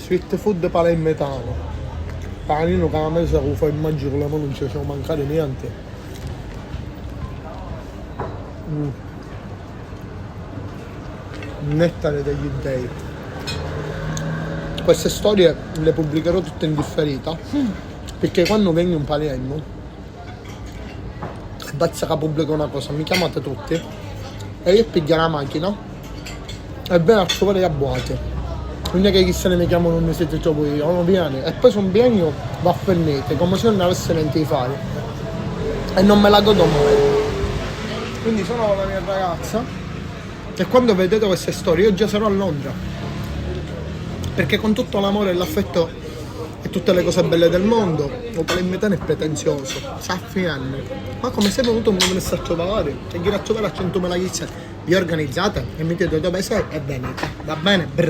Street food palermitano. Panino calamese che fa immagino con le mani non ci facciamo mancare niente. Nettare degli dei. Queste storie le pubblicherò tutte in differita. Perché quando vengo in Palermo, basta che pubblico una cosa, mi chiamate tutti e io piglio la macchina e vengo a trovare a Boate. Quindi che chissà ne mi chiamano un mese dopo io, non viene. E poi sono biennio, va a fernete, come se non avesse niente di fare. E non me la godo mai. Quindi sono con la mia ragazza e quando vedete queste storie io già sarò a Londra. Perché con tutto l'amore e l'affetto e tutte le cose belle del mondo, lo palermitano è pretenzioso, sa anni. Ma come sei venuto non me ne sta a trovare? E io a trovare a 100.000 chissà. Vi organizzate e mi dite dove sei e venite. Va bene? Brr.